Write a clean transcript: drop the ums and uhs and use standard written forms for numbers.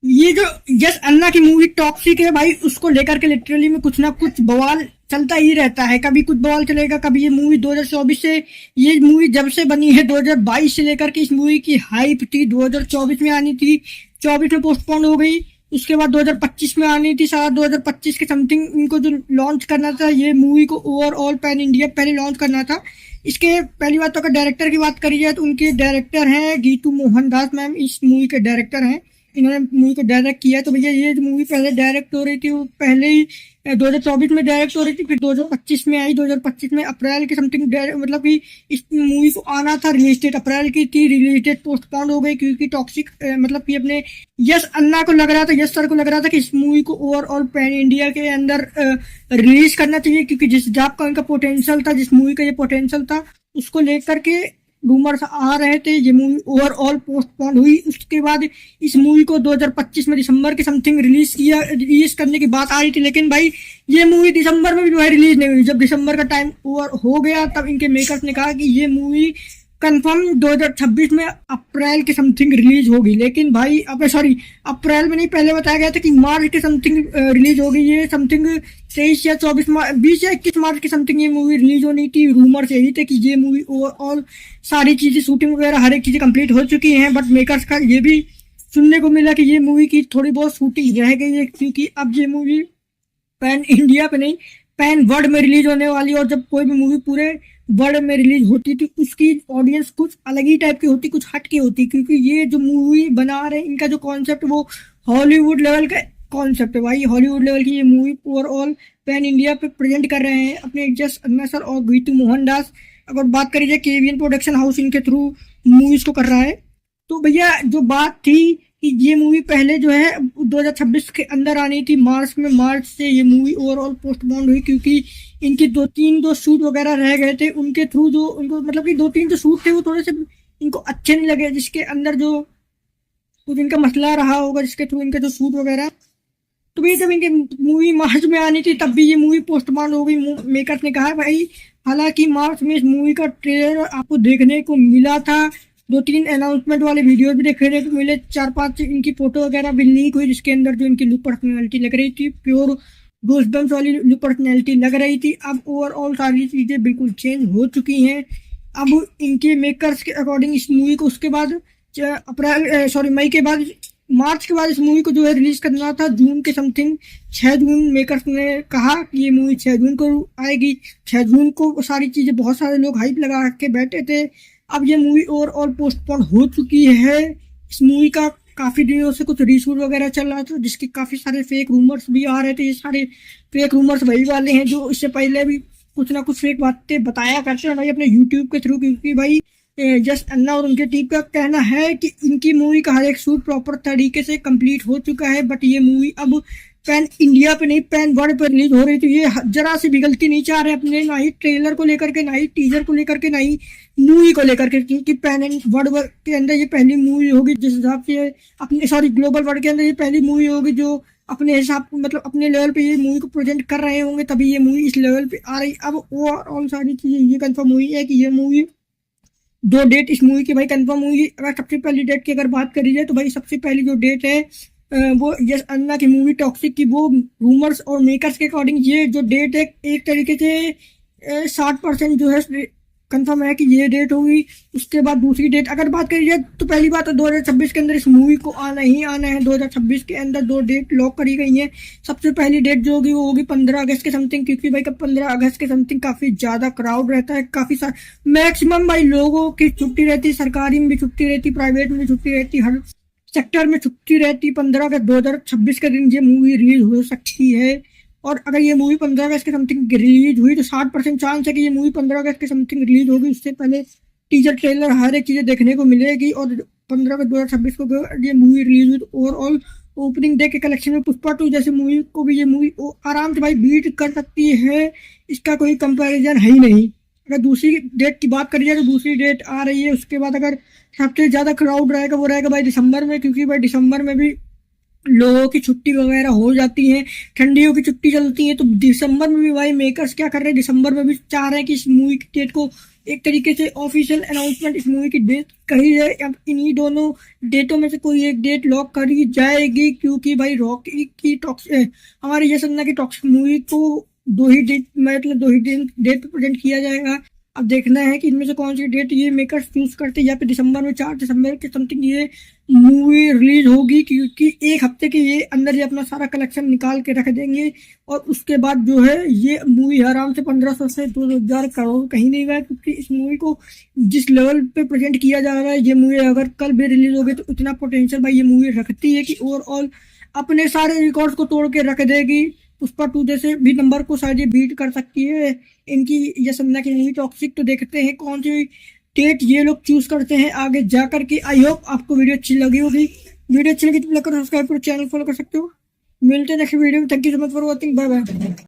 ये जो यस अन्ना की मूवी टॉक्सिक है भाई, उसको लेकर के लिटरली में कुछ ना कुछ बवाल चलता ही रहता है। कभी कुछ बवाल चलेगा, कभी ये मूवी 2024 से, ये मूवी जब से बनी है 2022 से लेकर के इस मूवी की हाइप थी, 2024 में आनी थी, 24 में पोस्टपोन हो गई। उसके बाद 2025 में आनी थी, शायद 2025 के समथिंग इनको जो लॉन्च करना था ये मूवी को ओवरऑल पैन इंडिया पहले लॉन्च करना था। इसके पहली बात तो अगर डायरेक्टर की बात करी जाए तो उनके डायरेक्टर हैं गीतू मोहन दास मैम, इस मूवी के डायरेक्टर हैं। इन्होंने मूवी को डायरेक्ट किया। तो भैया ये जो मूवी पहले डायरेक्ट हो रही थी वो पहले ही 2024 में डायरेक्ट हो रही थी, फिर 2025 में आई, 2025 में अप्रैल के समथिंग मतलब कि इस मूवी को आना था, रिलीज डेट अप्रैल की थी, रिलीज डेट पोस्टपोन हो गई क्योंकि टॉक्सिक मतलब कि अपने यस अन्ना को लग रहा था, यस सर को लग रहा था कि इस मूवी को ओवरऑल पैन इंडिया के अंदर रिलीज करना चाहिए, क्योंकि जिस जाप का इनका पोटेंशियल था, जिस मूवी का ये पोटेंशियल था, उसको लेकर के रूमर्स आ रहे थे। ये मूवी ओवरऑल पोस्टपोन हुई। उसके बाद इस मूवी को 2025 में दिसंबर के समथिंग रिलीज करने की बात आ रही थी, लेकिन भाई ये मूवी दिसंबर में भी जो है रिलीज नहीं हुई। जब दिसंबर का टाइम ओवर हो गया तब इनके मेकर्स ने कहा कि ये मूवी कंफर्म 2026 में अप्रैल के समथिंग रिलीज होगी। लेकिन भाई अब सॉरी, अप्रैल में नहीं, पहले बताया गया था कि मार्च के समथिंग रिलीज होगी। ये समथिंग 23 या 24 20 या 21 मार्च के समथिंग ये मूवी रिलीज होनी थी। रूमर यही थे कि ये मूवी ओवरऑल सारी चीजें शूटिंग वगैरह हर एक चीजें कंप्लीट हो चुकी हैं, बट मेकर्स का ये भी सुनने को मिला कि ये मूवी की थोड़ी बहुत शूटिंग रह गई है, क्योंकि अब ये मूवी पैन इंडिया पे नहीं, पैन वर्ल्ड में रिलीज होने वाली। और जब कोई भी मूवी पूरे वर्ल्ड में रिलीज होती थी उसकी ऑडियंस कुछ अलग ही टाइप की होती, कुछ हट की होती, क्योंकि ये जो मूवी बना रहे हैं इनका जो कॉन्सेप्ट वो हॉलीवुड लेवल का कॉन्सेप्ट है भाई। हॉलीवुड लेवल की ये मूवी ओवरऑल पैन इंडिया पे प्रेजेंट कर रहे हैं अपने जस अन्ना सर और गीतू मोहन दास। अगर बात करी जाए केवीएन प्रोडक्शन हाउस इनके थ्रू मूवीज को कर रहा है। तो भैया जो बात थी कि ये मूवी पहले जो है 2026 के अंदर आनी थी, मार्च में, मार्च से ये मूवी ओवरऑल पोस्टपोन हुई क्योंकि इनकी दो तीन जो शूट वगैरह रह गए थे उनके थ्रू, जो उनको मतलब कि दो तीन जो शूट थे वो थोड़े से इनको अच्छे नहीं लगे, जिसके अंदर जो कुछ इनका मसला रहा होगा, जिसके थ्रू इनके जो शूट वगैरह। तो भैया जब इनकी मूवी मार्च में आनी थी तब भी ये मूवी पोस्टपोन हो गई। मेकर्स ने कहा भाई, हालांकि मार्च में इस मूवी का ट्रेलर आपको देखने को मिला था, दो तीन अनाउंसमेंट वाले वीडियो भी देखने को मिले, चार पांच इनकी फोटो वगैरह भी लीक हुई जिसके अंदर जो इनकी लुक पर्सनैलिटी लग रही थी, प्योर गूज़बम्प्स वाली लुक पर्सनैलिटी लग रही थी। अब ओवरऑल सारी चीजें बिल्कुल चेंज हो चुकी हैं। अब इनके मेकर्स के अकॉर्डिंग इस मूवी को उसके बाद अप्रैल सॉरी मई के बाद, मार्च के बाद इस मूवी को जो है रिलीज करना था जून के समथिंग, 6 जून मेकर्स ने कहा कि ये मूवी 6 जून को आएगी। 6 जून को सारी चीजें, बहुत सारे लोग हाइप लगा के बैठे थे। अब ये मूवी ओवरऑल पोस्टपोन हो चुकी है। इस मूवी का काफी दिनों से कुछ रीशूट वगैरह चल रहा था जिसके काफी सारे फेक रूमर्स भी आ रहे थे। ये सारे फेक रूमर्स वही वाले हैं जो इससे पहले भी कुछ ना कुछ फेक बातें बताया करते हैं भाई अपने यूट्यूब के थ्रू, क्योंकि भाई जस्ट अन्ना और उनके टीम का कहना है कि इनकी मूवी का हर एक शूट प्रॉपर तरीके से कंप्लीट हो चुका है, बट ये मूवी अब पैन इंडिया पे नहीं पैन वर्ल्ड पे रिलीज हो रही थी। ये जरा सी भी गलती नहीं चाह रहे अपने, ना ही ट्रेलर को लेकर के, ना ही टीजर को लेकर के, ना ही मूवी को लेकर के, क्योंकि पैन वर्ल्ड के अंदर ये पहली मूवी होगी जिस हिसाब से अपने सॉरी ग्लोबल वर्ल्ड के अंदर ये पहली मूवी होगी जो अपने हिसाब मतलब अपने लेवल पे ये मूवी को प्रेजेंट कर रहे होंगे, तभी ये मूवी इस लेवल पे आ रही। अब ओवरऑल सारी चीजें ये कंफर्म हुई है कि ये मूवी, दो डेट इस मूवी की भाई कंफर्म हुई। अगर सबसे पहली डेट की अगर बात करी जाए तो भाई सबसे पहली जो डेट है वो यस अन्ना की मूवी टॉक्सिक की, वो रूमर्स और मेकर्स के अकॉर्डिंग ये जो डेट है एक तरीके से 60% जो है कंफर्म है कि ये डेट होगी। उसके बाद दूसरी डेट अगर बात करी जाए तो पहली बात तो 2026 के अंदर इस मूवी को आना ही आना है। 2026 के अंदर दो डेट लॉक करी गई हैं। सबसे पहली डेट जो होगी वो होगी 15 अगस्त के समथिंग, क्योंकि भाई 15 अगस्त के समथिंग काफी ज्यादा क्राउड रहता है, काफी सारा मैक्सिमम भाई लोगों की छुट्टी रहती, सरकारी में भी छुट्टी रहती, प्राइवेट में भी छुट्टी रहती, हर सेक्टर में छुट्टी रहती। 15 अगस्त 2026 के दिन ये मूवी रिलीज हो सकती है। और अगर ये मूवी 15 अगस्त के समथिंग रिलीज हुई तो 60% चांस है कि ये मूवी 15 अगस्त के समथिंग रिलीज होगी। उससे पहले टीजर ट्रेलर हर एक चीजें देखने को मिलेगी। और 15 अगस्त 2026 को ये मूवी रिलीज हुई तो ओवरऑल ओपनिंग डे के कलेक्शन में पुष्पा 2 जैसी मूवी को भी ये मूवी आराम से भाई बीट कर सकती है। इसका कोई कंपैरिजन है ही नहीं। अगर दूसरी डेट की बात करी जाए तो दूसरी डेट आ रही है। उसके बाद अगर सबसे ज्यादा क्राउड रहेगा वो रहेगा भाई दिसंबर में, क्योंकि भाई दिसंबर में भी लोगों की छुट्टी वगैरह हो जाती है, ठंडियों की छुट्टी चलती है। तो दिसंबर में भी भाई मेकर्स क्या कर रहे हैं, दिसंबर में भी चाह रहे हैं कि इस मूवी की डेट को एक तरीके से ऑफिशियल अनाउंसमेंट इस मूवी की डेट कही है। अब इन्हीं दोनों डेटों में से कोई एक डेट लॉक करी जाएगी, क्योंकि भाई रॉकी की हमारे यश अन्ना की टॉक्सिक मूवी को दो ही डेट मतलब दो ही दिन डेट प्रेजेंट किया जाएगा। अब देखना है कि इनमें से कौन सी डेट ये मेकर्स चूज करते हैं, या फिर दिसंबर में 4 दिसंबर के समथिंग ये मूवी रिलीज होगी, क्योंकि एक हफ्ते के ये अंदर ये अपना सारा कलेक्शन निकाल के रख देंगे। और उसके बाद जो है ये मूवी आराम से 1500 से 2000 करोड़ कहीं नहीं गया, क्योंकि इस मूवी को जिस लेवल पे प्रेजेंट किया जा रहा है, ये मूवी अगर कल भी रिलीज होगी तो इतना पोटेंशियल भाई ये मूवी रखती है कि ओवरऑल अपने सारे रिकॉर्ड्स को तोड़ के रख देगी। पुष्पा 2 जैसे भी नंबर को शायद ये बीट कर सकती है इनकी यश अन्ना की मूवी टॉक्सिक। तो देखते हैं कौन सी डेट ये लोग चूज करते हैं आगे जा करके। आई होप आपको वीडियो अच्छी लगी होगी। वीडियो अच्छी लगी तो लाइक और सब्सक्राइब करो, चैनल फॉलो कर सकते हो। मिलते हैं नेक्स्ट वीडियो में। Thank you so much for watching, bye bye.